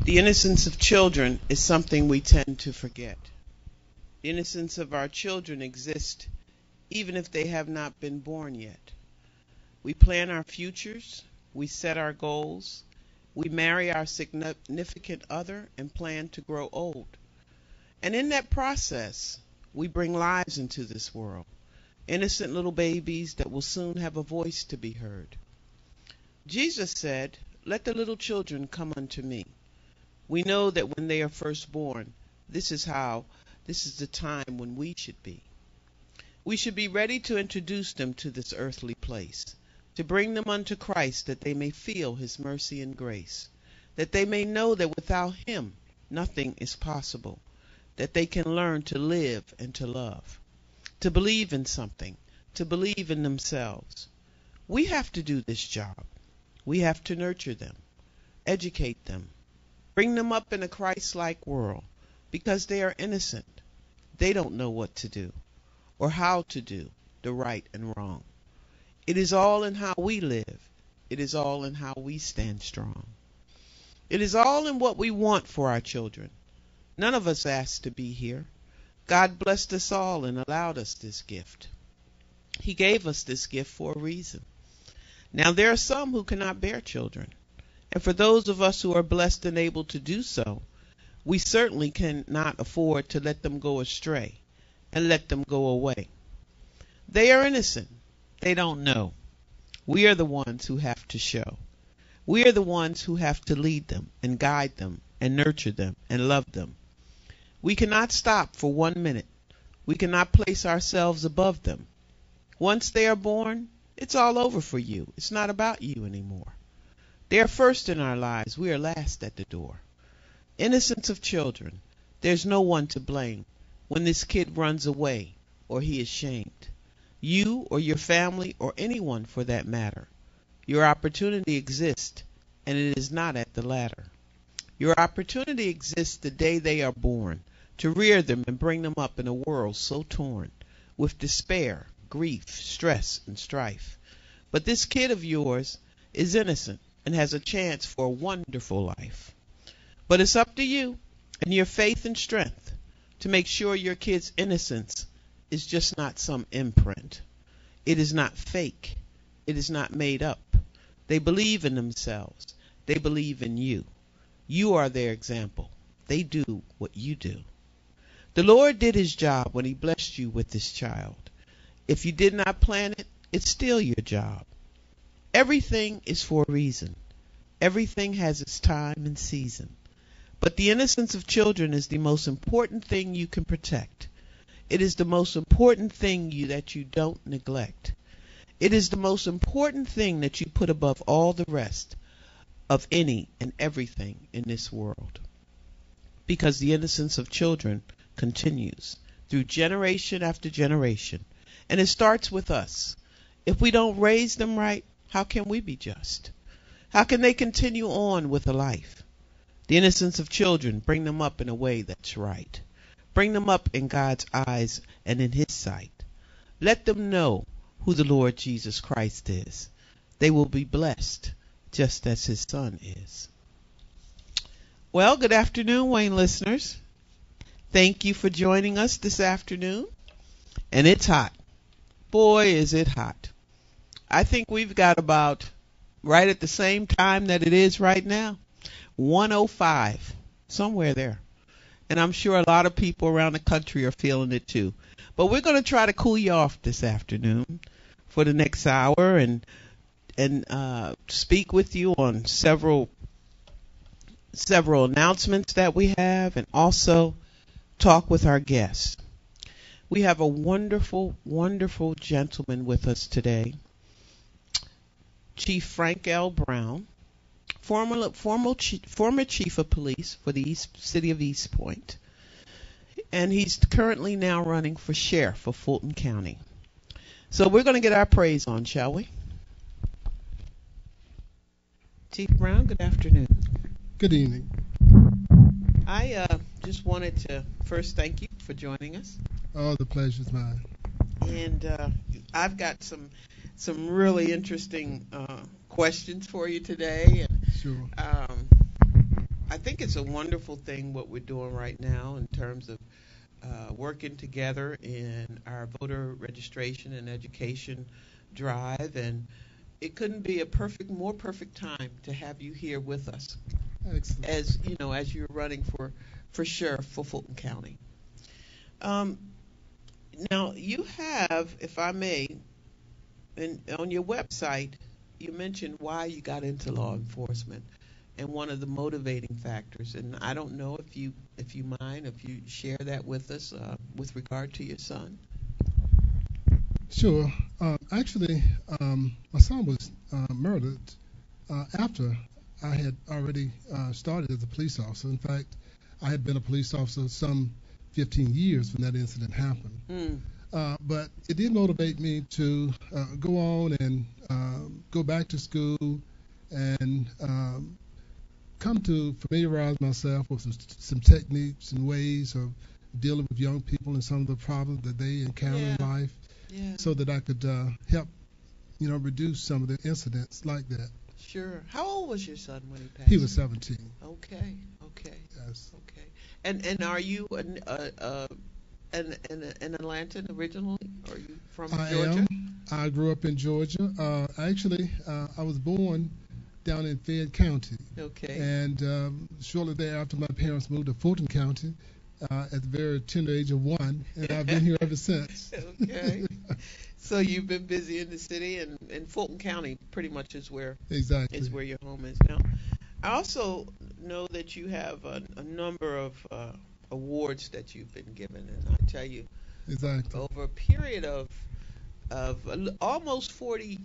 The innocence of children is something we tend to forget. The innocence of our children exists even if they have not been born yet. We plan our futures, we set our goals, we marry our significant other and plan to grow old. And in that process, we bring lives into this world, innocent little babies that will soon have a voice to be heard. Jesus said, "Let the little children come unto me." We know that when they are first born, this is the time when we should be. We should be ready to introduce them to this earthly place, to bring them unto Christ that they may feel his mercy and grace, that they may know that without him nothing is possible, that they can learn to live and to love, to believe in something, to believe in themselves. We have to do this job. We have to nurture them, educate them, bring them up in a Christ-like world, because they are innocent. They don't know what to do or how to do the right and wrong. It is all in how we live. It is all in how we stand strong. It is all in what we want for our children. None of us asked to be here. God blessed us all and allowed us this gift. He gave us this gift for a reason. Now there are some who cannot bear children. And for those of us who are blessed and able to do so, we certainly cannot afford to let them go astray and let them go away. They are innocent. They don't know. We are the ones who have to show. We are the ones who have to lead them and guide them and nurture them and love them. We cannot stop for 1 minute. We cannot place ourselves above them. Once they are born, it's all over for you. It's not about you anymore. They are first in our lives. We are last at the door. Innocence of children. There's no one to blame when this kid runs away or he is shamed. You or your family or anyone for that matter. Your opportunity exists, and it is not at the ladder. Your opportunity exists the day they are born, to rear them and bring them up in a world so torn with despair, grief, stress, and strife. But this kid of yours is innocent and has a chance for a wonderful life. But it's up to you and your faith and strength to make sure your kid's innocence is just not some imprint. It is not fake. It is not made up. They believe in themselves. They believe in you. You are their example. They do what you do. The Lord did his job when he blessed you with this child. If you did not plan it, it's still your job. Everything is for a reason. Everything has its time and season. But the innocence of children is the most important thing you can protect. It is the most important thing that you don't neglect. It is the most important thing that you put above all the rest of any and everything in this world. Because the innocence of children continues through generation after generation. And it starts with us. If we don't raise them right, how can we be just? How can they continue on with a life? The innocence of children, bring them up in a way that's right. Bring them up in God's eyes and in his sight. Let them know who the Lord Jesus Christ is. They will be blessed just as his son is. Well, good afternoon, Wayne listeners. Thank you for joining us this afternoon. And it's hot. Boy, is it hot. I think we've got about right at the same time that it is right now, 105, somewhere there. And I'm sure a lot of people around the country are feeling it too. But we're going to try to cool you off this afternoon for the next hour and speak with you on several announcements that we have and also talk with our guests. We have a wonderful, wonderful gentleman with us today, Chief Frank L. Brown, former chief of police for the city of East Point, and he's currently now running for sheriff of Fulton County. So we're going to get our praise on, shall we? Chief Brown, good afternoon. Good evening. I just wanted to first thank you for joining us. Oh, the pleasure's mine. And I've got some really interesting questions for you today. And, sure. I think it's a wonderful thing what we're doing right now in terms of working together in our voter registration and education drive, and it couldn't be a more perfect time to have you here with us, Excellent. as you know, as you're running for sheriff for Fulton County. Um, Now you have, if I may, on your website, you mentioned why you got into law enforcement and one of the motivating factors. And I don't know if you mind if you share that with us with regard to your son. Sure. Actually, my son was murdered after I had already started as a police officer. In fact, I had been a police officer some 15 years when that incident happened. Mm. But it did motivate me to go on and go back to school and come to familiarize myself with some techniques and ways of dealing with young people and some of the problems that they encounter in life, Yeah. so that I could help, reduce some of the incidents like that. Sure. How old was your son when he passed? He was 17. Okay. Okay. Yes. Okay. And are you an Atlantan originally? Or are you from I Georgia? am. I grew up in Georgia. Actually, I was born down in Fayette County. Okay. And shortly thereafter, my parents moved to Fulton County at the very tender age of 1, and I've been here ever since. Okay. So you've been busy in the city, and Fulton County pretty much is where Exactly. your home is now. I also know that you have a number of awards that you've been given, and I tell you, Exactly. over a period of almost 40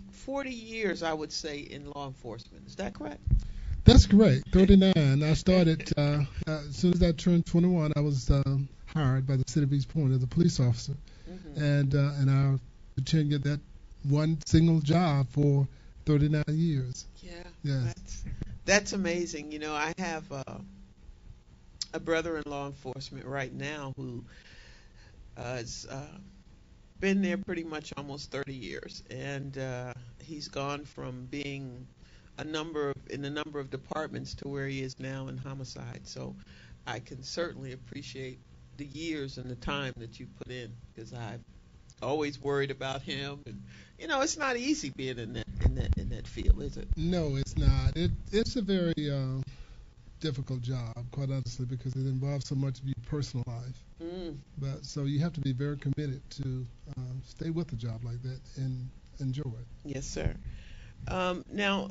years, I would say, in law enforcement. Is that correct? That's correct. 39. I started as soon as I turned 21. I was hired by the city of East Point as a police officer, Mm-hmm. and I continued that one single job for 39 years. Yeah. Yes. That's amazing. You know, I have a brother in law enforcement right now who has been there pretty much almost 30 years, and he's gone from being in a number of departments to where he is now in homicide. So I can certainly appreciate the years and the time that you put in, because I've always worried about him, and it's not easy being in that field, is it? No, it's not. It's a very difficult job, quite honestly, because it involves so much of your personal life. Mm. But so you have to be very committed to stay with a job like that and enjoy it. Yes, sir. Now,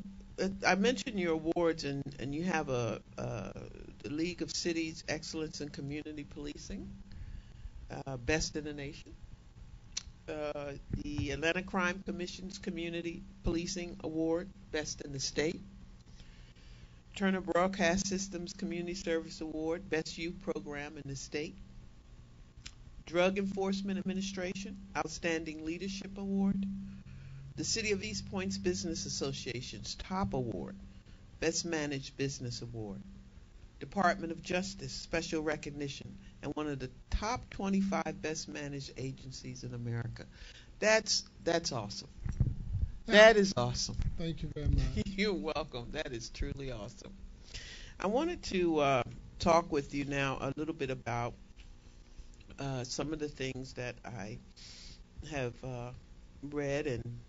I mentioned your awards, and you have the League of Cities Excellence in Community Policing, Best in the Nation. The Atlanta Crime Commission's Community Policing Award, Best in the State. Turner Broadcast Systems Community Service Award, Best Youth Program in the state. Drug Enforcement Administration, Outstanding Leadership Award. The City of East Point's Business Association's Top Award, Best Managed Business Award. Department of Justice Special Recognition, and one of the top 25 best managed agencies in America. That's awesome. That is awesome. Thank you very much. You're welcome. That is truly awesome. I wanted to talk with you now a little bit about some of the things that I have read and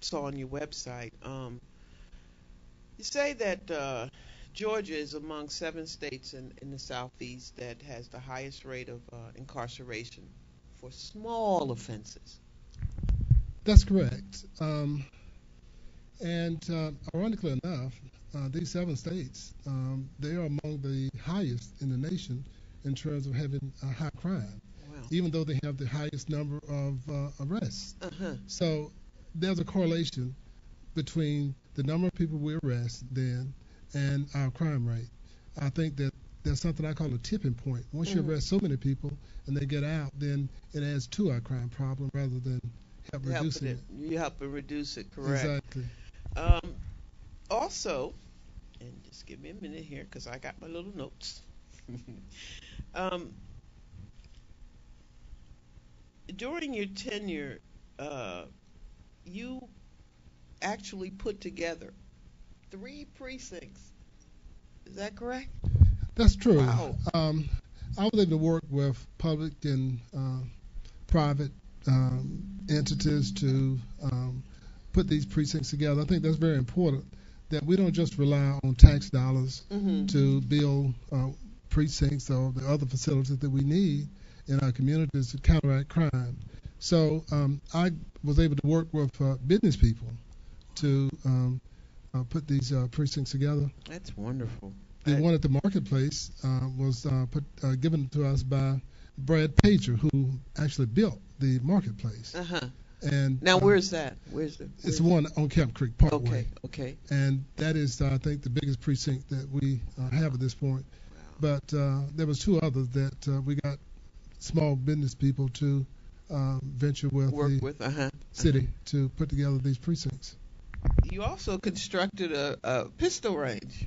saw on your website. You say that Georgia is among 7 states in the southeast that has the highest rate of incarceration for small offenses. That's correct. And ironically enough, these 7 states, they are among the highest in the nation in terms of having high crime, Wow. even though they have the highest number of arrests. Uh-huh. So there's a correlation between the number of people we arrest then and our crime rate. I think that there's something I call a tipping point. Once you arrest so many people and they get out, then it adds to our crime problem rather than help reducing it. You help to reduce it, correct? Exactly. Also, and just give me a minute here because I got my little notes. During your tenure, you actually put together 3 precincts. Is that correct? That's true. Wow. I was able to work with public and private entities to put these precincts together. I think that's very important, that we don't just rely on tax dollars Mm-hmm. to build precincts or the other facilities that we need in our communities to counteract crime. So I was able to work with business people to put these precincts together. That's wonderful. The one at the marketplace was given to us by Brad Pager, who actually built the marketplace. Uh-huh. And Now, where's that? Where's it's the one on Camp Creek Parkway. Okay, okay. And that is, I think, the biggest precinct that we have at this point. Wow. But there was two others that we got small business people to venture with Work the with, city to put together these precincts. You also constructed a pistol range.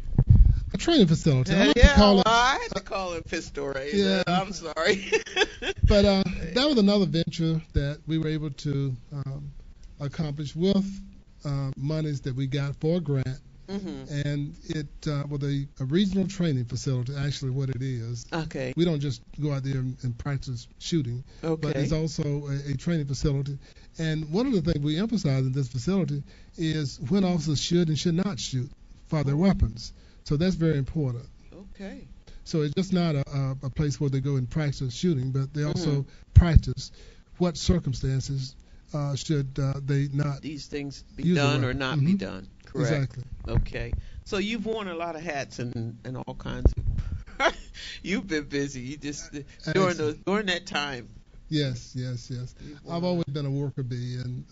A training facility. I like Yeah, to call it. I had to call it pistol range. Yeah. I'm sorry. But that was another venture that we were able to accomplish with monies that we got for a grant. Mm-hmm. And it was a regional training facility, actually what it is. Okay. We don't just go out there and practice shooting, Okay. but it's also a training facility. And one of the things we emphasize in this facility is when officers should and should not shoot for their weapons. So that's very important. Okay. So it's just not a place where they go and practice shooting, but they also Mhm. practice what circumstances should they not. These things be Use the done or weapon. not be Mhm. done. Correct. Exactly. Okay. So you've worn a lot of hats and all kinds of. You've been busy. You just during that time. Yes. I've always been a worker bee, and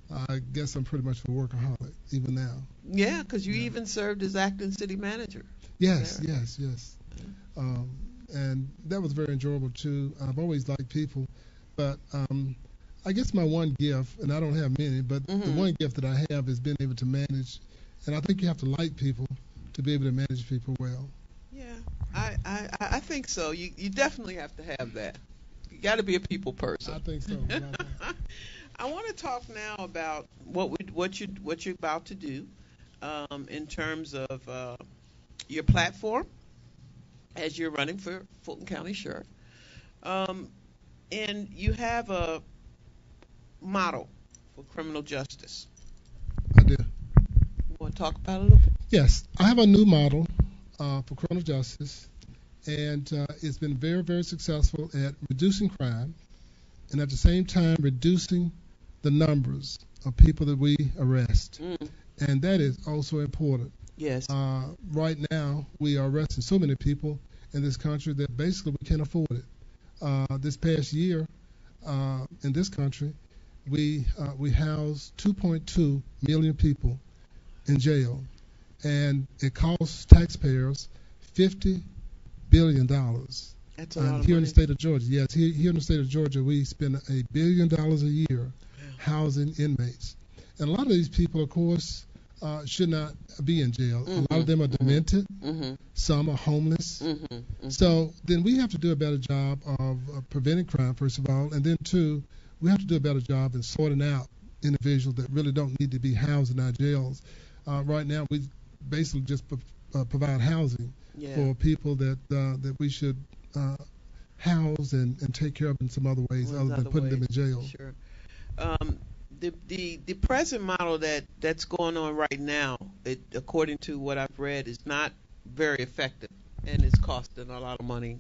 I guess I'm pretty much a workaholic even now. Yeah, because you Yeah. even served as acting city manager. Yes. Yeah. Yes. And that was very enjoyable too. I've always liked people, but I guess my one gift, and I don't have many, but the Mhm. one gift that I have is being able to manage. And I think you have to like people to be able to manage people well. Yeah, I think so. You definitely have to have that. You got to be a people person. I think so. I want to talk now about what you're about to do in terms of your platform as you're running for Fulton County Sheriff, and you have a model for criminal justice. I do. You want to talk about it a little bit? Yes, I have a new model for criminal justice, and it's been very, very successful at reducing crime, and at the same time reducing the numbers of people that we arrest. And that is also important. Yes. Right now, we are arresting so many people in this country that basically we can't afford it. This past year, in this country, we housed 2.2 million people in jail, and it costs taxpayers $50 billion. That's a lot of Here in money. the state of Georgia, yes, here in the state of Georgia, we spend $1 billion a year housing inmates. And a lot of these people, of course, should not be in jail. A lot of them are demented. Mm-hmm. Some are homeless. Mm-hmm. So then we have to do a better job of preventing crime, first of all, and then two, we have to do a better job in sorting out individuals that really don't need to be housed in our jails. Right now, we basically just provide housing for people that we should house and take care of in some other ways other than putting them in jail. Sure. The present model that's going on right now, according to what I've read, is not very effective, and it's costing a lot of money.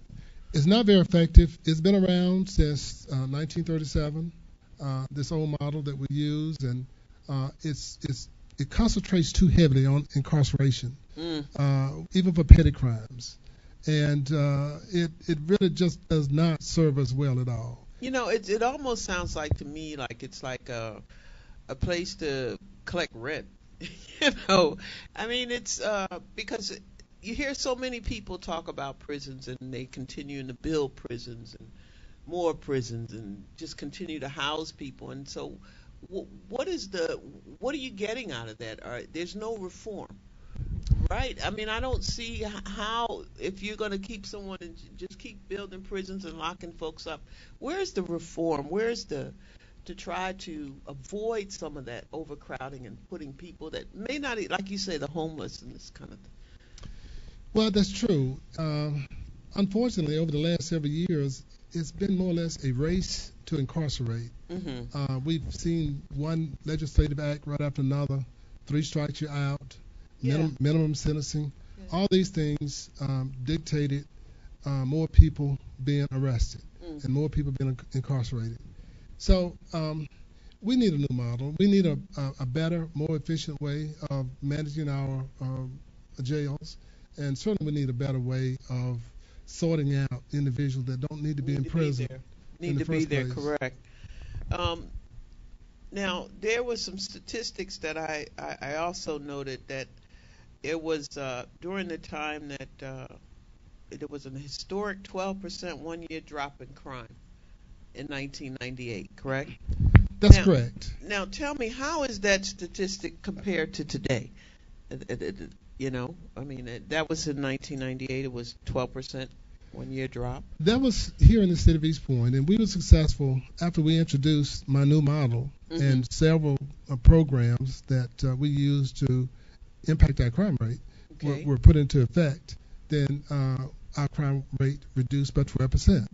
It's not very effective. It's been around since 1937. This old model that we use, and it concentrates too heavily on incarceration, even for petty crimes, and it really just does not serve us well at all. You know, it almost sounds like to me like it's like a place to collect rent. You know, I mean, it's because you hear so many people talk about prisons, and they continuing to build prisons and more prisons and just continue to house people. And so, what are you getting out of that? There's no reform, right? I mean, I don't see how, if you're going to keep someone and just keep building prisons and locking folks up, where's the reform? Where's to try to avoid some of that overcrowding and putting people that may not, like you say, the homeless and this kind of thing? Well, that's true. Unfortunately, over the last several years, it's been more or less a race to incarcerate. We've seen one legislative act right after another, three strikes you're out, Yeah. minimum sentencing. Yeah. All these things dictated more people being arrested and more people being incarcerated. So we need a new model. We need a better, more efficient way of managing our jails, and certainly we need a better way of sorting out individuals that don't need to be in prison in Need the to be first there, place. correct. Um, Now, there was some statistics that I also noted that it was during the time that there was an historic 12% one-year drop in crime in 1998, correct? That's Now, correct. Now, tell me, how is that statistic compared to today? You know, I mean, that was in 1998. It was 12% one-year drop. That was here in the city of East Point, and we were successful after we introduced my new model and several programs that we used to impact our crime rate were put into effect. Then our crime rate reduced by 12%.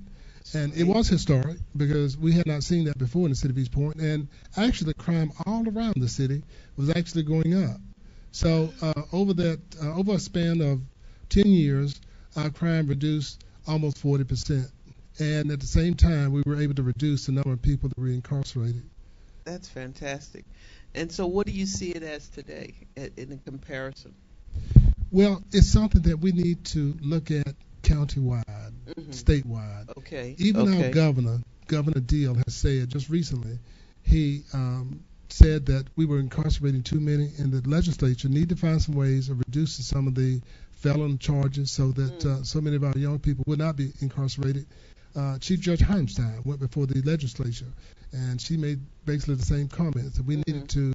And it was historic because we had not seen that before in the city of East Point. And actually, the crime all around the city was actually going up. So over a span of 10 years, our crime reduced almost 40%. And at the same time, we were able to reduce the number of people that were incarcerated. That's fantastic. And so, what do you see it as today in comparison? Well, it's something that we need to look at countywide, statewide. Okay. Even our Governor Deal, has said just recently, he said that we were incarcerating too many, and the legislature need to find some ways of reducing some of the felon charges so that so many of our young people would not be incarcerated. Chief Judge Heimstein went before the legislature, and she made basically the same comments that we needed to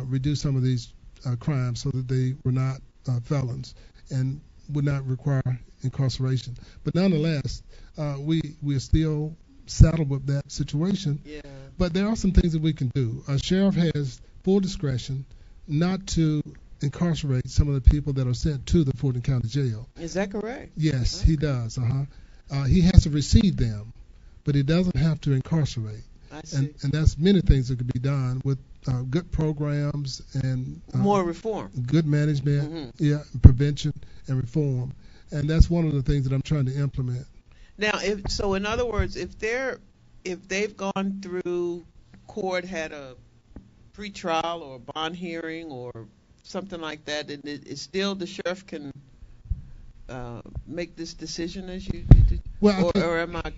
reduce some of these crimes so that they were not felons and would not require incarceration. But nonetheless, we are still saddled with that situation. Yeah. But there are some things that we can do. A sheriff has full discretion not to incarcerate some of the people that are sent to the Fulton County Jail. Is that correct? Yes, he does. He has to receive them, but he doesn't have to incarcerate. I see. And that's many things that could be done with good programs and more reform, good management, prevention and reform. And that's one of the things that I'm trying to implement. Now, in other words, if they've gone through court, had a pretrial or a bond hearing or something like that, and it's still the sheriff can make this decision as you did? Well, or am I?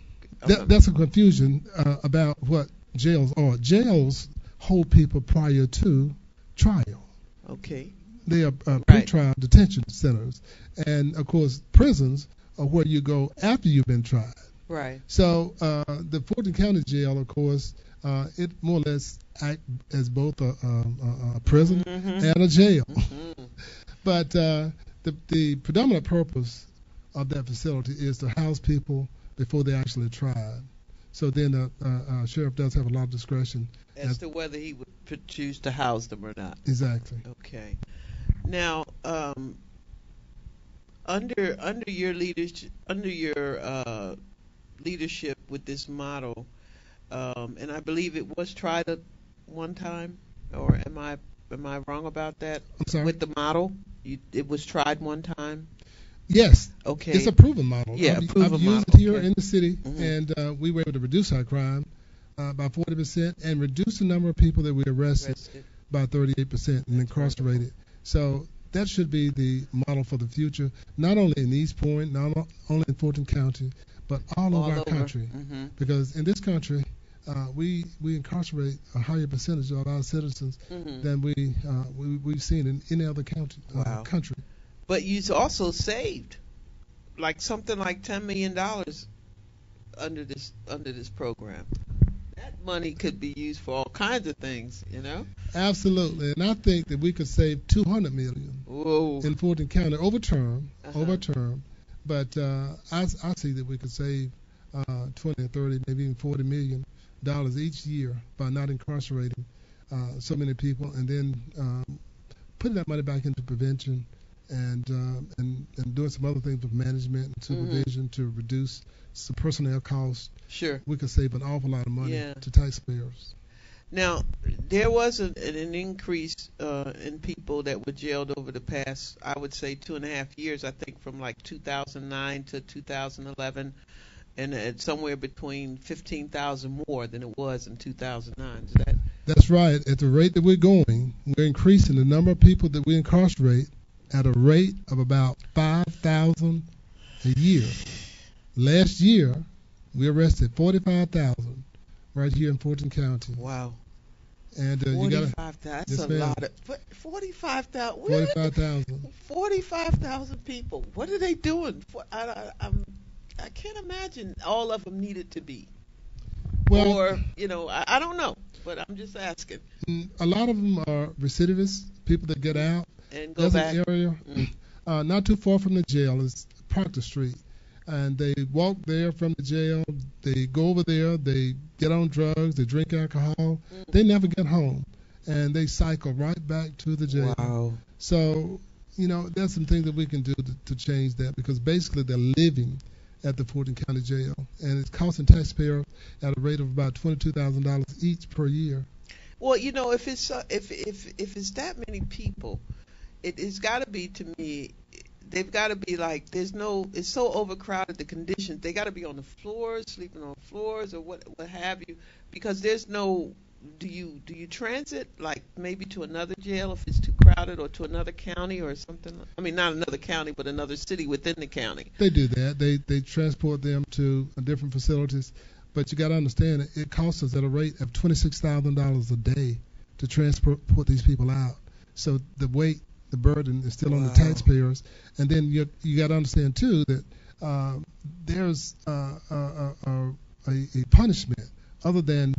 That's a confusion about what jails are. Jails hold people prior to trial. Okay. They are pretrial detention centers, and of course, prisons are where you go after you've been tried. Right. So the Fulton County Jail, of course, it more or less acts as both a prison and a jail. But the predominant purpose of that facility is to house people before they're actually tried. So then the sheriff does have a lot of discretion as to whether he would choose to house them or not. Exactly. Okay. Now, under your leadership with this model, and I believe it was tried at one time, or am I wrong about that? I'm sorry? With the model, it was tried one time. Yes. Okay. It's a proven model. Yeah, I've used it here in the city, and we were able to reduce our crime by 40% and reduce the number of people that we arrested by 38% and incarcerated. So that should be the model for the future, not only in East Point, not only in Fulton County, but all over our country. Because in this country, we incarcerate a higher percentage of our citizens than we've seen in any other country. But you also saved something like $10 million under this program. That money could be used for all kinds of things, you know. Absolutely, and I think that we could save $200 million in Fulton County over term. But I see that we could save 20 or 30, maybe even $40 million each year by not incarcerating so many people, and then putting that money back into prevention and doing some other things with management and supervision to reduce some personnel costs, Sure. we could save an awful lot of money Yeah. to taxpayers. Now, there was an increase in people that were jailed over the past, I would say, 2.5 years. I think from like 2009 to 2011, and it's somewhere between 15,000 more than it was in 2009. Is that? That's right. At the rate that we're going, we're increasing the number of people that we incarcerate at a rate of about 5,000 a year. Last year, we arrested 45,000 right here in Fulton County. Wow. And you got 45,000. That's yes, a ma'am. lot of 45,000. 45,000. 45,000 people. What are they doing? I can't imagine all of them needed to be. Well, Or, I don't know, but I'm just asking. a lot of them are recidivists, people that get out. And go There's back. an area not too far from the jail is Proctor Street. And they walk there from the jail. They go over there. They get on drugs. They drink alcohol. They never get home. And they cycle right back to the jail. Wow. So, there's some things that we can do to change that, because basically they're living at the Fulton County Jail. And it's costing taxpayers at a rate of about $22,000 each per year. Well, if it's if it's that many people, it's got to be, to me, they've got to be like, it's so overcrowded, the conditions. They got to be on the floors, sleeping on floors, or what have you, because there's no. Do you transit like maybe to another jail if it's too crowded, or to another county or something? I mean, not another county, but another city within the county. They do that. They transport them to different facilities, but you got to understand it costs us at a rate of $26,000 a day to transport these people out. So the weight, the burden is still on the taxpayers. And then you got to understand too that there's a punishment other than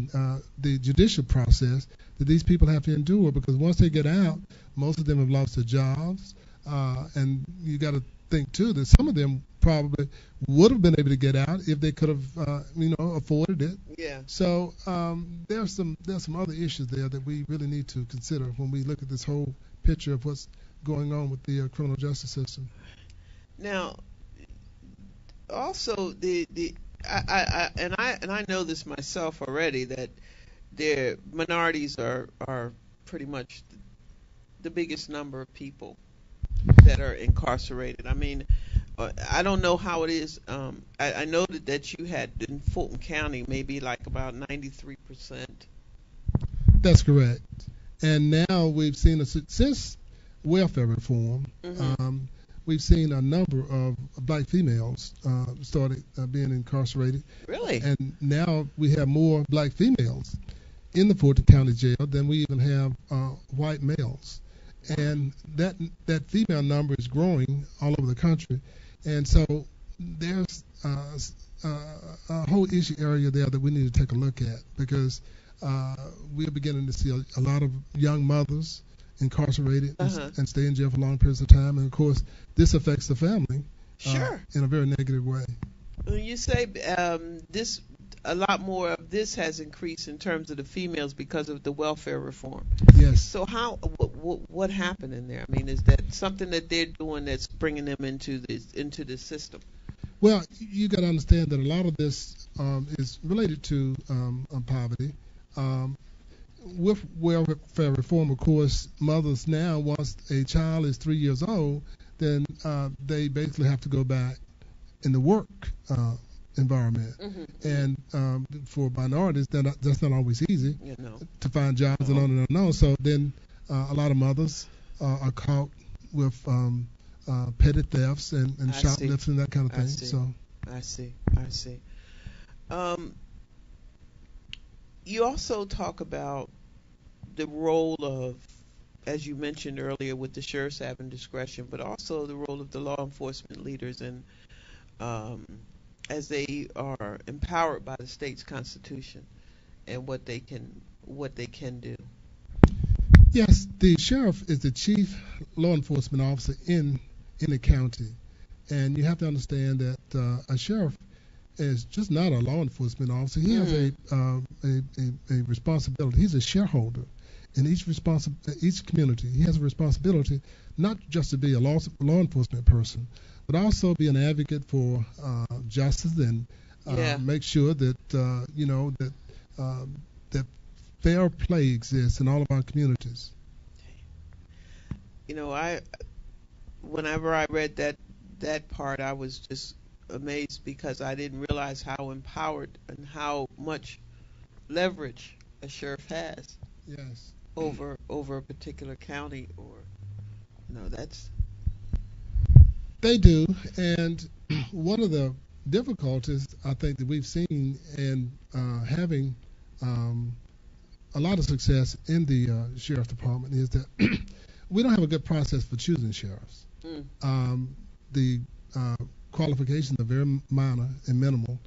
the judicial process that these people have to endure, because once they get out, most of them have lost their jobs, and you got to think too that some of them probably would have been able to get out if they could have afforded it. Yeah. So there's some other issues there that we really need to consider when we look at this whole picture of what's going on with the criminal justice system. Now, also I know this myself already, that their minorities are pretty much the biggest number of people that are incarcerated. I mean, I don't know how it is. I know that you had in Fulton County maybe like about 93%. That's correct. And now we've seen since welfare reform, we've seen a number of black females started being incarcerated. Really? And now we have more black females in the Fulton County Jail than we even have white males. And that female number is growing all over the country. And so there's a whole issue area there that we need to take a look at, because we're beginning to see a lot of young mothers incarcerated and stay in jail for long periods of time. And, of course, this affects the family in a very negative way. When you say a lot more of this has increased in terms of the females because of the welfare reform. Yes. So what happened in there? I mean, is that something that they're doing that's bringing them into the system? Well, you got to understand that a lot of this is related to poverty. With welfare reform, of course, mothers now, once a child is 3 years old, then they basically have to go back in the work environment. And for minorities, that's not always easy to find jobs and on and on. So then a lot of mothers are caught with petty thefts and shoplifting and that kind of thing. I see. You also talk about the role of, as you mentioned earlier, with the sheriffs having discretion, but also the role of the law enforcement leaders, and as they are empowered by the state's constitution and what they can do. Yes, the sheriff is the chief law enforcement officer in the county, and you have to understand that a sheriff is just not a law enforcement officer. He has a responsibility. He's a shareholder in each community, he has a responsibility not just to be a law enforcement person, but also be an advocate for justice and Yeah. make sure that that fair play exists in all of our communities. You know, whenever I read that part, I was just amazed because I didn't realize how empowered and how much leverage a sheriff has Yes. over a particular county, or that's They do, and one of the difficulties I think that we've seen in having a lot of success in the sheriff department is that we don't have a good process for choosing sheriffs. mm, The qualifications are very minor and minimal.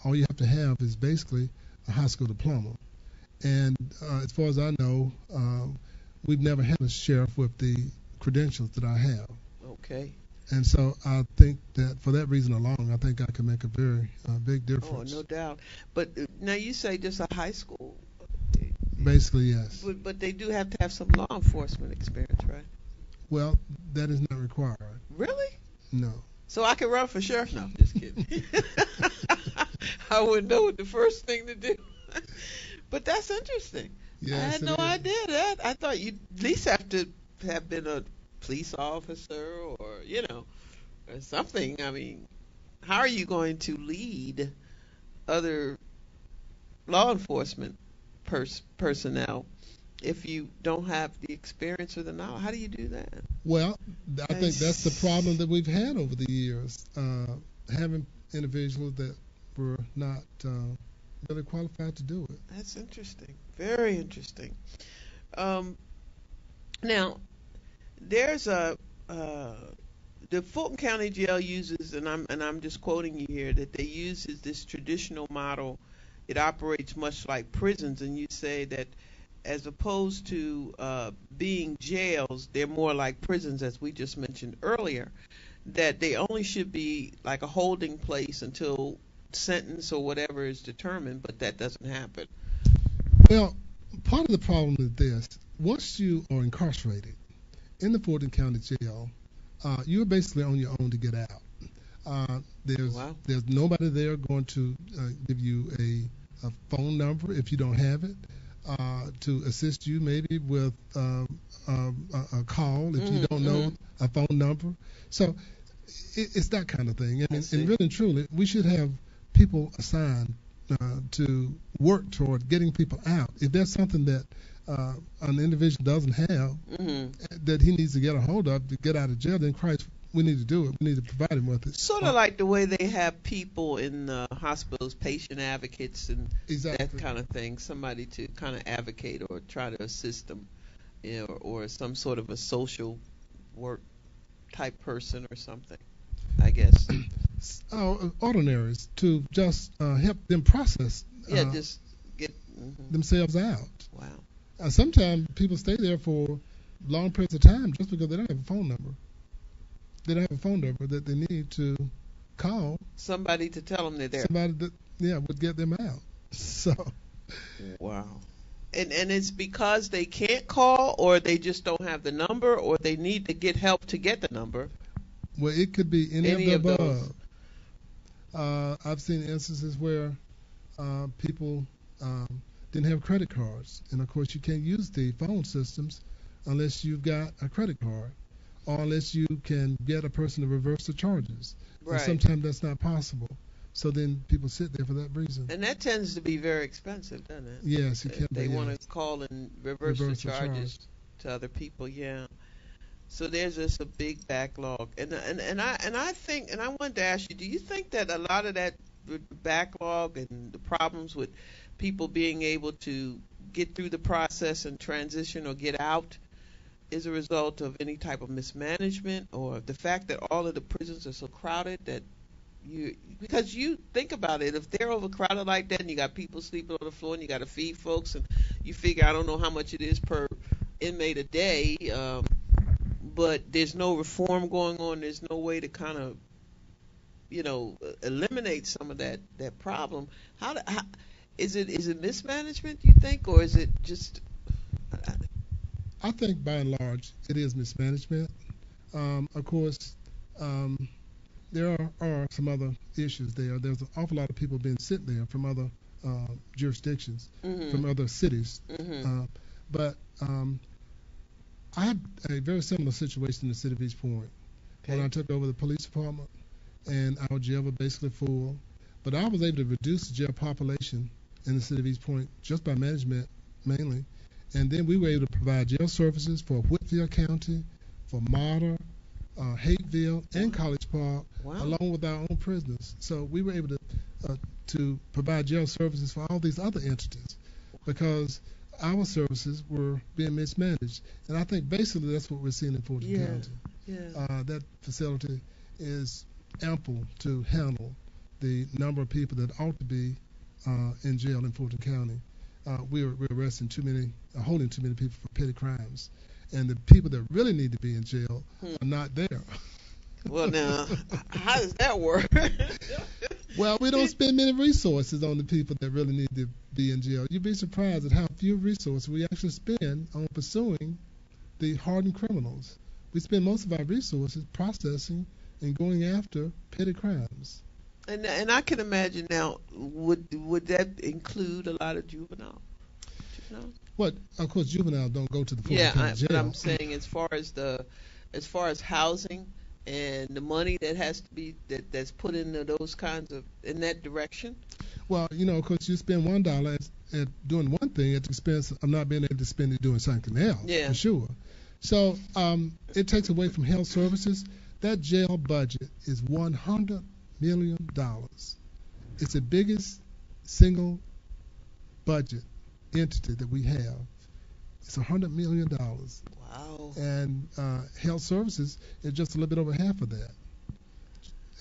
All you have to have is basically a high school diploma. And as far as I know, we've never had a sheriff with the credentials that I have. okay. And so I think that for that reason alone, I think I can make a very big Oh, difference. no doubt. But now you say just a high school, Basically, yes. but they do have to have some law enforcement experience, right? Well, that is not required. Really? No. So I can run for sheriff? No, just kidding. I wouldn't know what the first thing to do. But that's interesting. Yes, I had it no is. idea that. I thought you'd at least have to have been a police officer or, or something. I mean, how are you going to lead other law enforcement personnel if you don't have the experience or the knowledge? How do you do that? Well, I think that's the problem that we've had over the years, having individuals that were not really qualified to do it. That's interesting. Very interesting. Um, Now, there's the Fulton County Jail uses, and I'm just quoting you here, that they use this traditional model. It operates much like prisons, and you say that as opposed to being jails, they're more like prisons, as we just mentioned earlier. That they only should be like a holding place until sentence or whatever is determined, but that doesn't happen. Well, part of the problem is this. Once you are incarcerated in the Fulton County Jail, you're basically on your own to get out. Wow. There's nobody there going to give you a phone number if you don't have it, to assist you maybe with a call if you don't know a phone number. So it's that kind of thing. And really and truly, we should have people assigned to work toward getting people out. If there's something that an individual doesn't have that he needs to get a hold of to get out of jail, then Christ, we need to do it. We need to provide him with it. Sort of like the way they have people in the hospitals, patient advocates and Exactly. that kind of thing, somebody to kind of advocate or try to assist them, or some sort of a social work type person or something, I guess. Ordinaries to just help them process Yeah, just get. themselves out. Wow. Sometimes people stay there for long periods of time just because they don't have a phone number. They don't have a phone number that they need to call. Somebody to tell them they're there. Somebody that would get them out. So. Wow. And it's because they can't call, or they just don't have the number, or they need to get help to get the number. Well, it could be any of the above. Those. I've seen instances where people didn't have credit cards, and of course you can't use the phone systems unless you've got a credit card, or unless you can get a person to reverse the charges. Right. And sometimes that's not possible. So then people sit there for that reason. And that tends to be very expensive, doesn't it? Yes, it can be. They want to call and reverse the charges to other people. Yeah. So there's just a big backlog, and I think, and I wanted to ask you, do you think that a lot of that backlog and the problems with people being able to get through the process and transition or get out is a result of any type of mismanagement, or the fact that all of the prisons are so crowded that because you think about it, if they're overcrowded like that and you got people sleeping on the floor and you got to feed folks, and you figure, I don't know how much it is per inmate a day, but there's no reform going on, there's no way to kind of eliminate some of that problem. How is it mismanagement, you think, or is it just I think by and large it is mismanagement. Of course, um, there are some other issues there. There's an awful lot of people being sent there from other jurisdictions, from Mhm. other cities. Mhm. But I had a very similar situation in the city of East Point when I Okay. took over the police department, and our jail was basically full. But I was able to reduce the jail population in the city of East Point just by management mainly. And then we were able to provide jail services for Whitfield County, for Martyr, Hateville, and Wow. College Park, Wow. along with our own prisoners. So we were able to provide jail services for all these other entities because our services were being mismanaged. And I think basically that's what we're seeing in Fulton Yeah. County. Yeah. That facility is ample to handle the number of people that ought to be in jail in Fulton County. We're arresting too many, holding too many people for petty crimes, and the people that really need to be in jail Hmm. are not there. Well, now, how does that work? Well, we don't spend many resources on the people that really need to be in jail. You'd be surprised at how few resources we actually spend on pursuing the hardened criminals. We spend most of our resources processing and going after petty crimes. And I can imagine now, would that include a lot of juveniles? But of course, juveniles don't go to the Fulton Yeah, County but I'm Jail. saying as far as housing and the money that has to be that's put into those kinds of in that direction. Well, of course, you spend $1 at doing one thing at the expense of not being able to spend it doing something else, Yeah. for sure. So it takes away from health services. That jail budget is $100 million. It's the biggest single budget entity that we have. It's $100 million, Wow. and health services is just a little bit over half of that.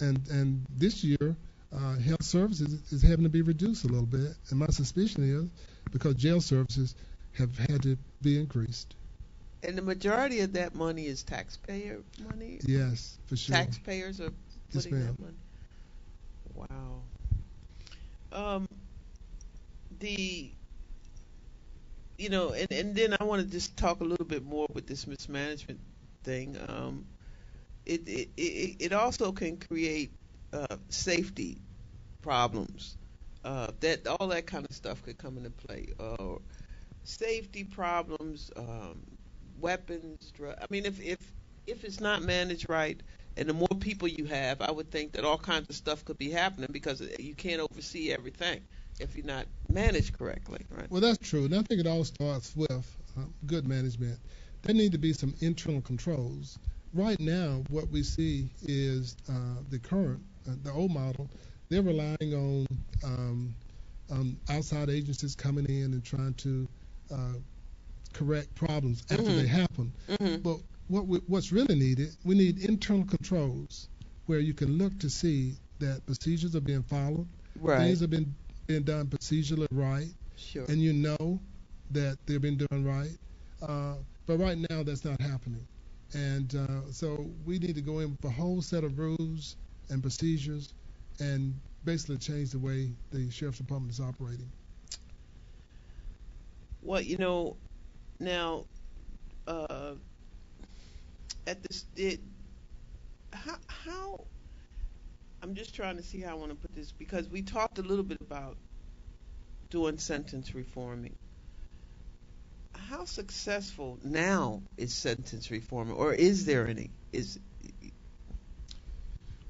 And this year, health services is having to be reduced a little bit, and my suspicion is because jail services have had to be increased. And the majority of that money is taxpayer money. Yes, for sure. Taxpayers are Yes, putting ma'am. that money. Wow. Um, the and then I want to just talk a little bit more with this mismanagement thing. It also can create safety problems. That all that kind of stuff could come into play. Safety problems, weapons, I mean, if it's not managed right, and the more people you have, I would think that all kinds of stuff could be happening because you can't oversee everything if you're not managed correctly, right? Well, that's true, and I think it all starts with good management. There need to be some internal controls. Right now, what we see is the old model. They're relying on outside agencies coming in and trying to uh, correct problems after they Mhm. happen. Mhm. But what's really needed, we need internal controls where you can look to see that procedures are being followed, Right. things have been being done procedurally right, Sure. and you know that they've been done right. But right now, that's not happening. And so we need to go in with a whole set of rules and procedures and basically change the way the sheriff's department is operating. Well, now uh, at this, how I'm just trying to see how I want to put this because we talked a little bit about doing sentence reforming. How successful now is sentence reform, or is there any? Is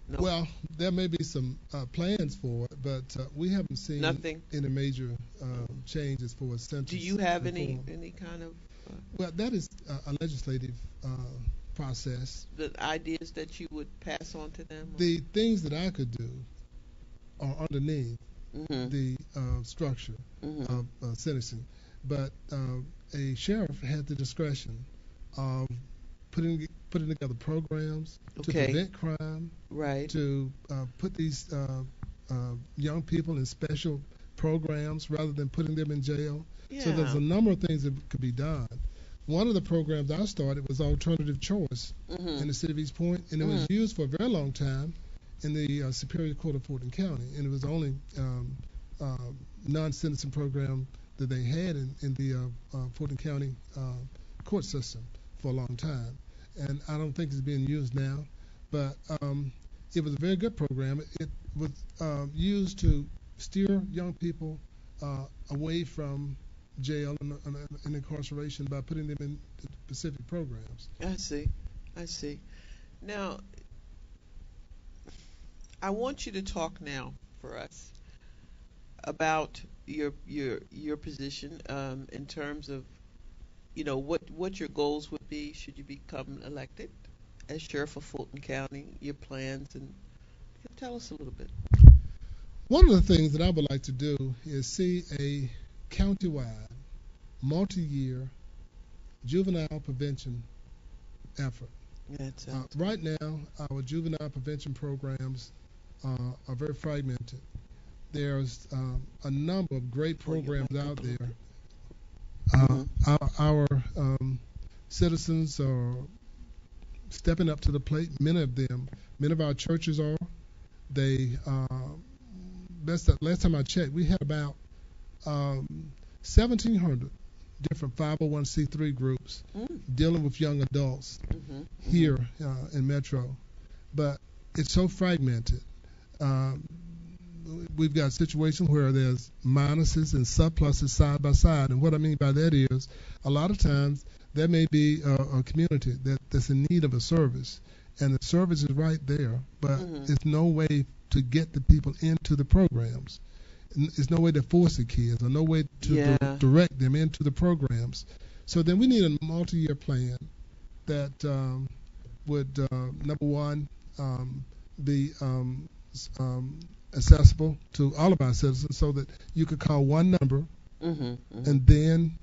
no Well, there may be some plans for it, but we haven't seen nothing? any major changes for sentence Do you have reform. any kind of Well, that is a legislative process. the ideas that you would pass on to them? The things that I could do are underneath Mhm. the structure Mhm. of sentencing, but a sheriff had the discretion of putting together programs to Okay. prevent crime, Right. to put these young people in special programs rather than putting them in jail. So there's Yeah. a number of things that could be done. One of the programs I started was alternative choice in the Mhm. city of East Point, and it was used for a very long time in the Superior Court of Fulton County, and it was the only non-sentencing program that they had in the Fulton County court system for a long time, and I don't think it's being used now. But it was a very good program. It was used to steer young people away from jail and incarceration by putting them in specific programs. I see. I see. Now, I want you to talk now for us about your position in terms of what your goals would be should you become elected as sheriff of Fulton County, your plans, and tell us a little bit. One of the things that I would like to do is see a countywide, multi-year juvenile prevention effort. Right now, our juvenile prevention programs are very fragmented. There's a number of great programs out there. Our citizens are stepping up to the plate. Many of our churches are. They last time I checked, we had about 1,700 different 501c3 groups dealing with young adults here in Metro, but it's so fragmented. We've got situations where there's minuses and surpluses side by side, and what I mean by that is a lot of times there may be a community that's in need of a service, and the service is right there, but there's no way to get the people into the programs. There's no way to force the kids, or no way to direct them into the programs. So then we need a multi-year plan that would, number one, be accessible to all of our citizens, so that you could call one number and then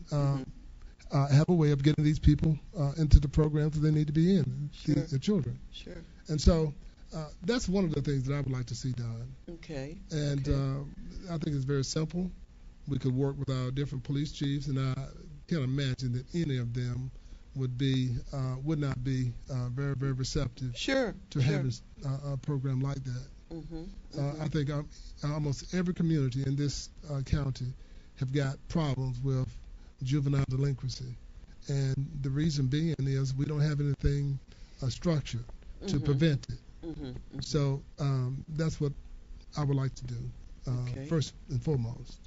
have a way of getting these people into the programs that they need to be in, the children. Sure. And so that's one of the things that I would like to see done. Okay. And I think it's very simple. We could work with our different police chiefs, and I can't imagine that any of them would not be very, very receptive to having a program like that. I think almost every community in this county have got problems with juvenile delinquency, and the reason being is we don't have anything structured to prevent it. So that's what I would like to do first and foremost.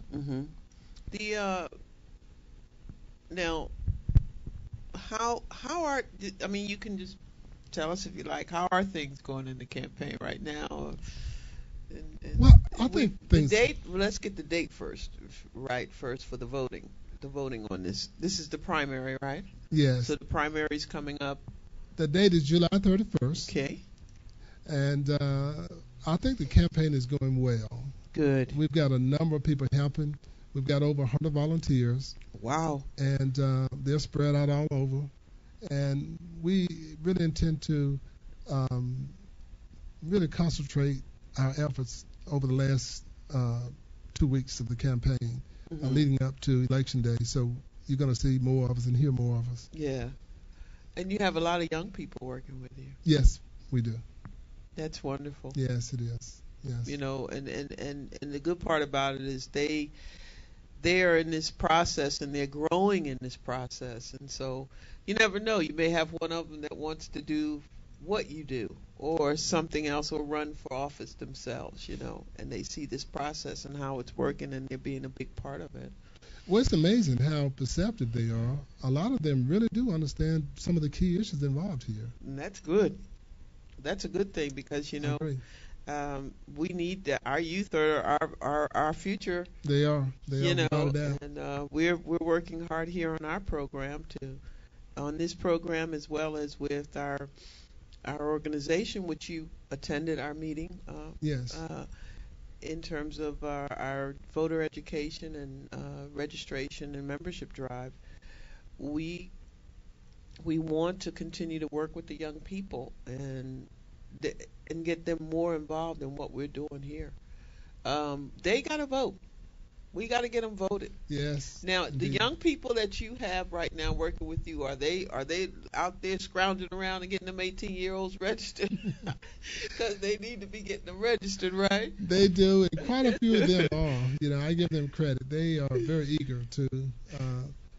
Now, how are you can just tell us if you like, how are things going in the campaign right now? Well, I think things. The date. Let's get the date first for the voting. The voting on this. This is the primary, right? Yes. So the primary is coming up. The date is July 31st. Okay. And I think the campaign is going well. Good. We've got a number of people helping. We've got over 100 volunteers. Wow. And they're spread out all over. And we really intend to really concentrate our efforts over the last 2 weeks of the campaign leading up to Election Day. So you're going to see more of us and hear more of us. Yeah. And you have a lot of young people working with you. Yes, we do. That's wonderful. Yes, it is. Yes. And the good part about it is they're in this process, and they're growing in this process. And so you never know. You may have one of them that wants to do what you do, or something else, or run for office themselves, and they see this process and how it's working, and they're being a big part of it. Well, it's amazing how perceptive they are. A lot of them really do understand some of the key issues involved here. And that's good. That's a good thing, because, we need our youth are our future. They are. And we're working hard here on our program on this program, as well as with our organization, which you attended our meeting. Yes. In terms of our voter education and registration and membership drive, we want to continue to work with the young people and get them more involved in what we're doing here. They got to vote. We got to get them voted. Yes. Now, the young people that you have right now working with you, are they out there scrounging around and getting them 18-year-olds registered? Because they need to be getting them registered, right? They do, and quite a few of them are. I give them credit. They are very eager to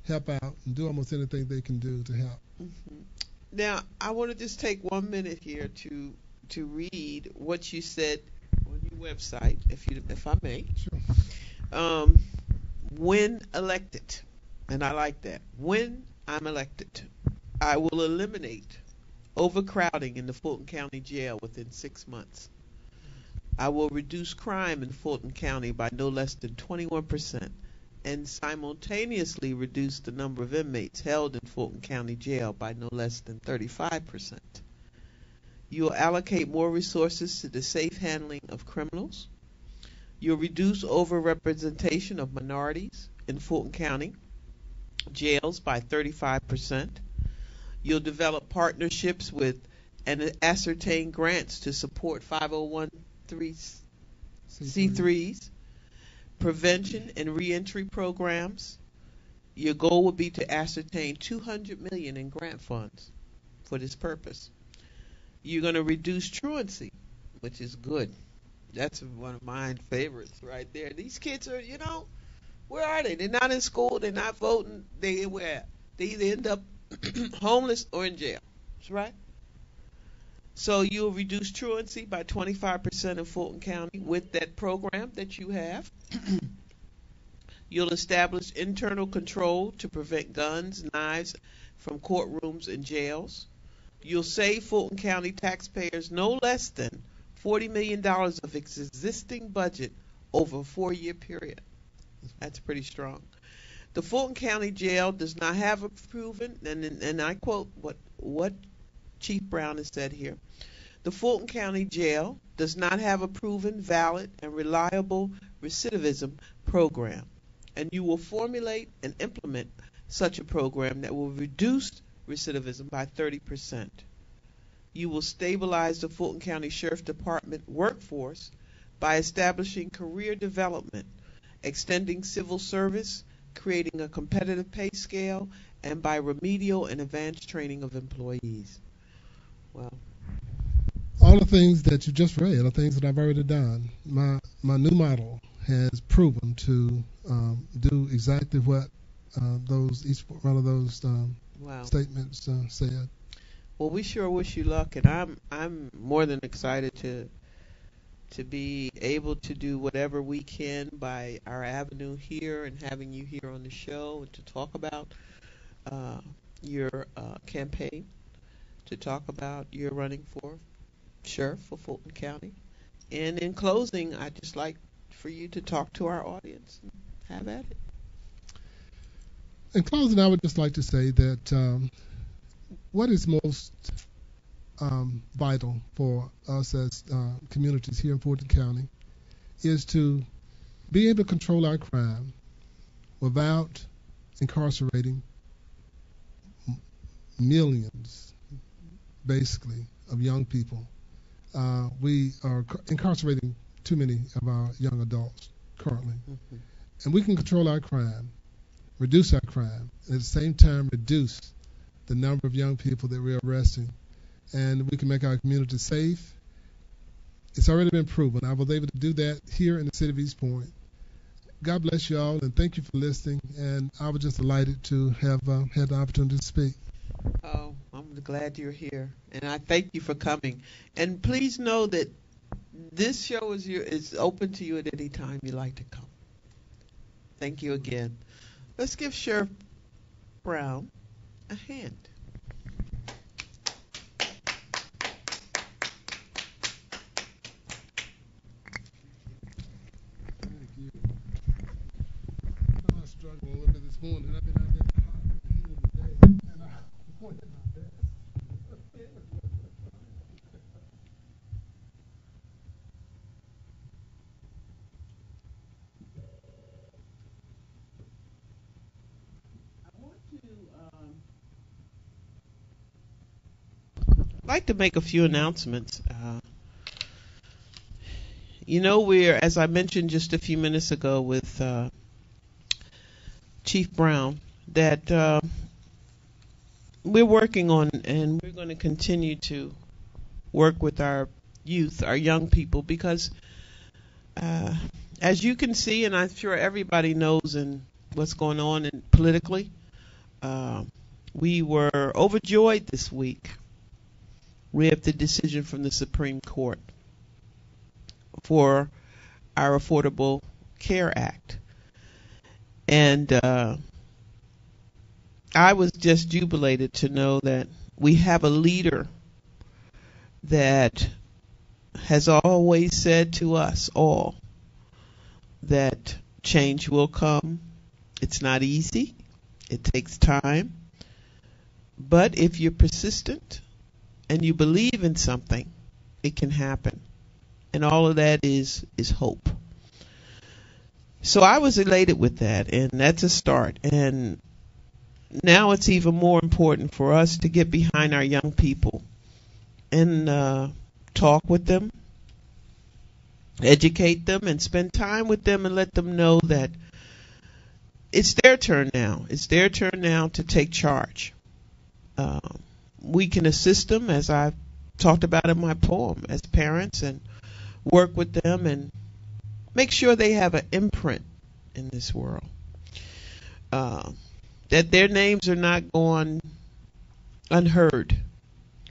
help out and do almost anything they can do to help. Hmm. Now, I want to just take 1 minute here to read what you said on your website, if I may. Sure. Um, when elected, and I like that. When I'm elected, I will eliminate overcrowding in the Fulton County Jail within 6 months. I will reduce crime in Fulton County by no less than 21% and simultaneously reduce the number of inmates held in Fulton County Jail by no less than 35%. You will allocate more resources to the safe handling of criminals. You'll reduce overrepresentation of minorities in Fulton County jails by 35%. You'll develop partnerships with and ascertain grants to support 501c3s, prevention and reentry programs. Your goal would be to ascertain $200 million in grant funds for this purpose. You're going to reduce truancy, which is good. That's one of my favorites right there. These kids are, where are they? They're not in school. They're not voting. They either end up homeless or in jail. That's right. So you'll reduce truancy by 25% in Fulton County with that program that you have. You'll establish internal control to prevent guns, knives from courtrooms and jails. You'll save Fulton County taxpayers no less than $40 million of its existing budget over a 4-year period. That's pretty strong. The Fulton County Jail does not have a proven, and I quote what Chief Brown has said here. The Fulton County Jail does not have a proven, valid, and reliable recidivism program, and you will formulate and implement such a program that will reduce recidivism by 30%. You will stabilize the Fulton County Sheriff Department workforce by establishing career development, extending civil service, creating a competitive pay scale, and by remedial and advanced training of employees. Well, all the things that you just read are things that I've already done. My new model has proven to do exactly what each one of those wow. statements said. Well, we sure wish you luck, and I'm more than excited to be able to do whatever we can by our avenue here and having you here on the show and to talk about your campaign, to talk about your running for sheriff for Fulton County. And in closing, I'd just like for you to talk to our audience and have at it. In closing, I would just like to say that what is most vital for us as communities here in Fulton County is to be able to control our crime without incarcerating millions, basically, of young people. We are incarcerating too many of our young adults currently. Mm-hmm. And we can control our crime, reduce our crime, and at the same time reduce the number of young people that we're arresting. And we can make our community safe. It's already been proven. I was able to do that here in the city of East Point. God bless you all, and thank you for listening. And I was just delighted to have had the opportunity to speak. Oh, I'm glad you're here, and I thank you for coming. And please know that this show is open to you at any time you like to come. Thank you again. Let's give Sheriff Brown a hand. Thank you. I was struggling a little bit this morning. I've been out there the heat of the day, and I wanted my best. I'd like to make a few announcements. We're, as I mentioned just a few minutes ago with Chief Brown, that we're working on, and we're going to continue to work with our youth, our young people, because as you can see, and I'm sure everybody knows in what's going on politically, we were overjoyed this week with the decision from the Supreme Court for our Affordable Care Act. And I was just jubilated to know that we have a leader that has always said to us all that change will come. It's not easy. It takes time. But if you're persistent and you believe in something, it can happen. And all of that is hope. So I was elated with that, and that's a start. And now it's even more important for us to get behind our young people and talk with them, educate them, and spend time with them and let them know that it's their turn now. It's their turn now to take charge. We can assist them, as I talked about in my poem, as parents, and work with them and make sure they have an imprint in this world. That their names are not going unheard,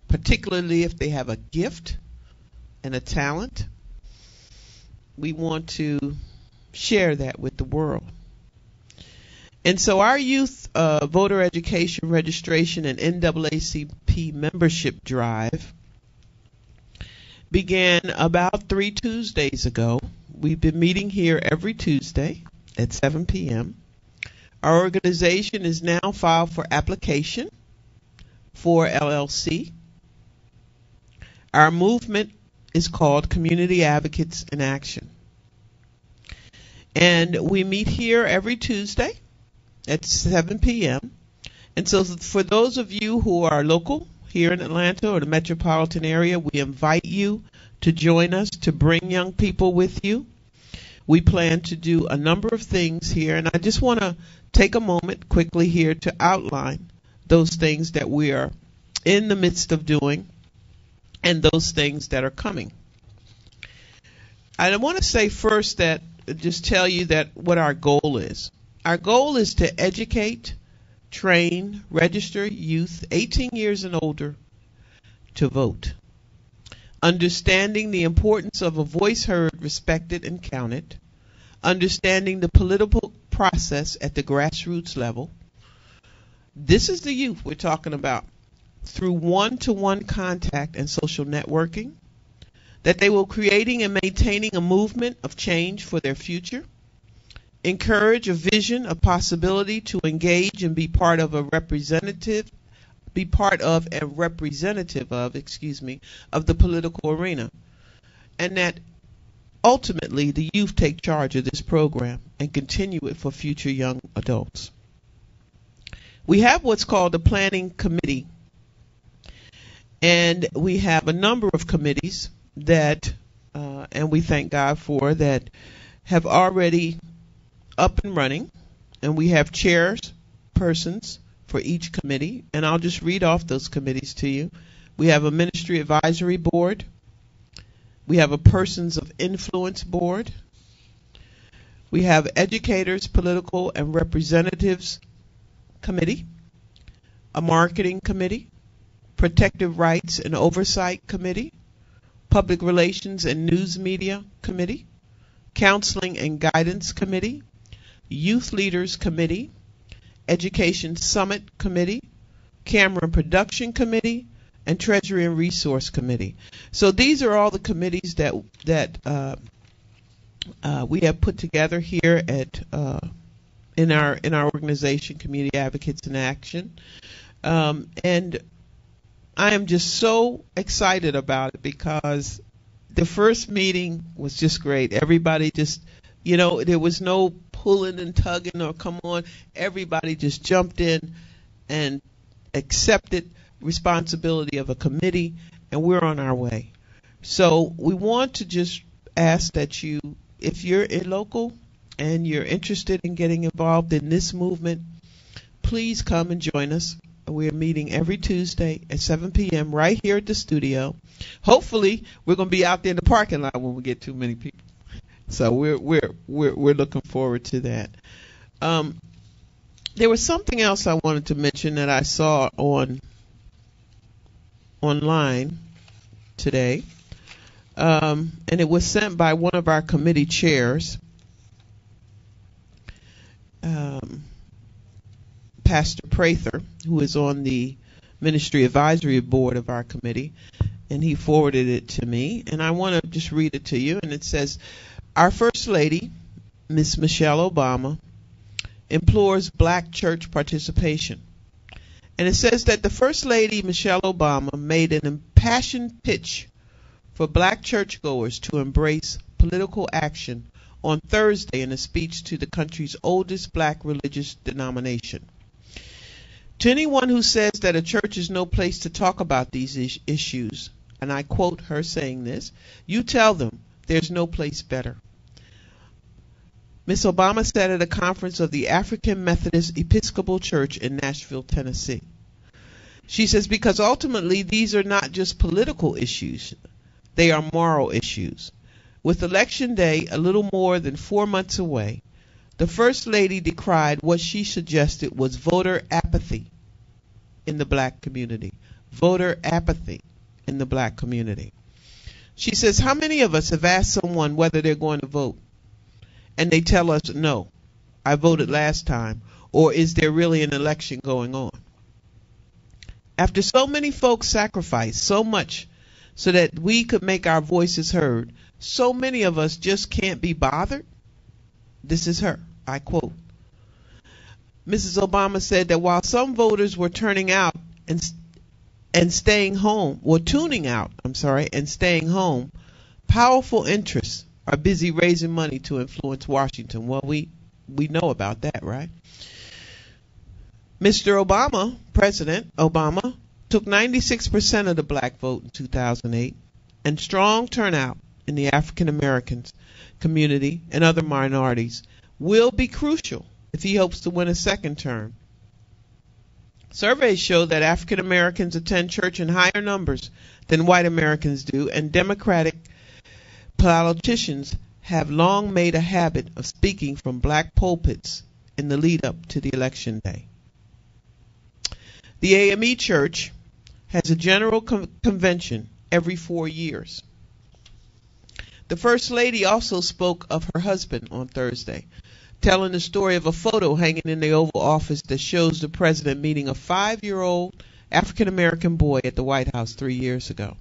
particularly if they have a gift and a talent. We want to share that with the world. And so our youth voter education registration and NAACP membership drive began about 3 Tuesdays ago. We've been meeting here every Tuesday at 7 p.m. Our organization is now filed for application for LLC. Our movement is called Community Advocates in Action. And we meet here every Tuesday at 7 p.m. And so for those of you who are local here in Atlanta or the metropolitan area, we invite you to join us, to bring young people with you. We plan to do a number of things here, and I just want to take a moment quickly here to outline those things that we are in the midst of doing and those things that are coming. I want to say first that, just tell you that what our goal is. Our goal is to educate, train, register youth 18 years and older to vote. Understanding the importance of a voice heard, respected, and counted. Understanding the political process at the grassroots level. This is the youth we're talking about. Through one-to-one contact and social networking, that they will creating and maintaining a movement of change for their future. Encourage a vision, a possibility to engage and be part of and representative of the political arena. And that ultimately the youth take charge of this program and continue it for future young adults. We have what's called a planning committee. And we have a number of committees that, and we thank God for, that have already up and running, and we have chairpersons for each committee, and I'll just read off those committees to you. We have a ministry advisory board. We have a persons of influence board. We have educators, political, and representatives committee, a marketing committee, protective rights and oversight committee, public relations and news media committee, counseling and guidance committee, youth leaders committee, education summit committee, camera and production committee, and treasury and resource committee. So these are all the committees that we have put together here at in our organization, Community Advocates in Action, and I am just so excited about it because the first meeting was just great. Everybody just, there was no pulling and tugging or come on. Everybody just jumped in and accepted responsibility of a committee, and we're on our way. So we want to just ask that you, if you're a local and you're interested in getting involved in this movement, please come and join us. We're meeting every Tuesday at 7 p.m. right here at the studio. Hopefully, we're going to be out there in the parking lot when we get too many people. So we're looking forward to that. There was something else I wanted to mention that I saw online today, and it was sent by one of our committee chairs, Pastor Prather, who is on the Ministry Advisory Board of our committee, and he forwarded it to me, and I want to just read it to you. And it says, our First Lady, Miss Michelle Obama, implores black church participation. And it says that the First Lady, Michelle Obama, made an impassioned pitch for black churchgoers to embrace political action on Thursday in a speech to the country's oldest black religious denomination. To anyone who says that a church is no place to talk about these issues, and I quote her saying this, you tell them there's no place better. Ms. Obama said at a conference of the African Methodist Episcopal Church in Nashville, Tennessee. She says, because ultimately these are not just political issues, they are moral issues. With Election Day a little more than 4 months away, the First Lady decried what she suggested was voter apathy in the black community. Voter apathy in the black community. She says, how many of us have asked someone whether they're going to vote, and they tell us, no, I voted last time, or is there really an election going on? After so many folks sacrificed so much so that we could make our voices heard, so many of us just can't be bothered. This is her, I quote. Mrs. Obama said that while some voters were turning out and staying home, or tuning out, and staying home, powerful interests are busy raising money to influence Washington. Well, we know about that, right? Mr. Obama, President Obama, took 96% of the black vote in 2008, and strong turnout in the African Americans community and other minorities will be crucial if he hopes to win a second term. Surveys show that African Americans attend church in higher numbers than white Americans do, and Democratic politicians have long made a habit of speaking from black pulpits in the lead up to the election day. The AME Church has a general convention every 4 years. The First Lady also spoke of her husband on Thursday, telling the story of a photo hanging in the Oval Office that shows the president meeting a 5-year-old African-American boy at the White House 3 years ago.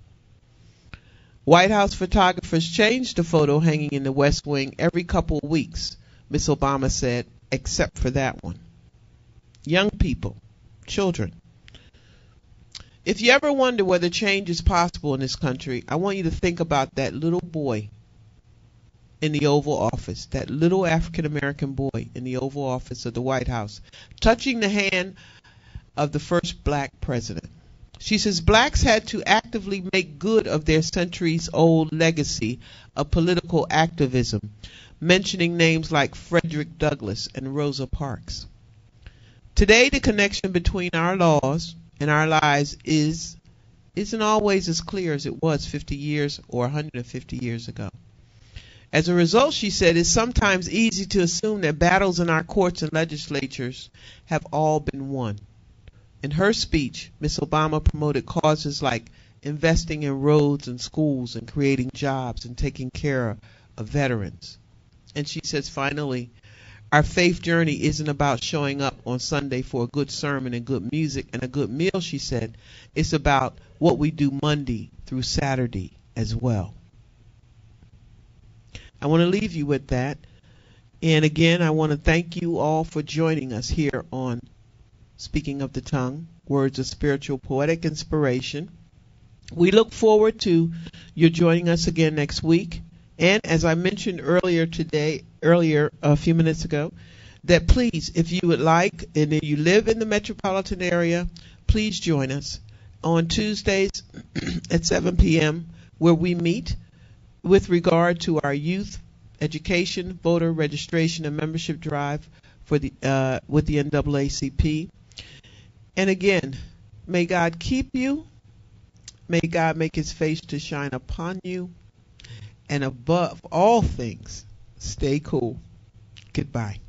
White House photographers change the photo hanging in the West Wing every couple of weeks, Ms. Obama said, except for that one. Young people, children. If you ever wonder whether change is possible in this country, I want you to think about that little boy in the Oval Office, that little African-American boy in the Oval Office of the White House, touching the hand of the first black president. She says blacks had to actively make good of their centuries-old legacy of political activism, mentioning names like Frederick Douglass and Rosa Parks. Today, the connection between our laws and our lives isn't always as clear as it was 50 years or 150 years ago. As a result, she said, it's sometimes easy to assume that battles in our courts and legislatures have all been won. In her speech, Ms. Obama promoted causes like investing in roads and schools and creating jobs and taking care of veterans. And she says, finally, our faith journey isn't about showing up on Sunday for a good sermon and good music and a good meal, she said. It's about what we do Monday through Saturday as well. I want to leave you with that. And again, I want to thank you all for joining us here on Speaking of the Tongue, Words of Spiritual Poetic Inspiration. We look forward to your joining us again next week. And as I mentioned earlier a few minutes ago, that please, if you would like, and if you live in the metropolitan area, please join us on Tuesdays at 7 p.m. where we meet with regard to our youth education, voter registration, and membership drive for the with the NAACP. And again, may God keep you. May God make his face to shine upon you. And above all things, stay cool. Goodbye.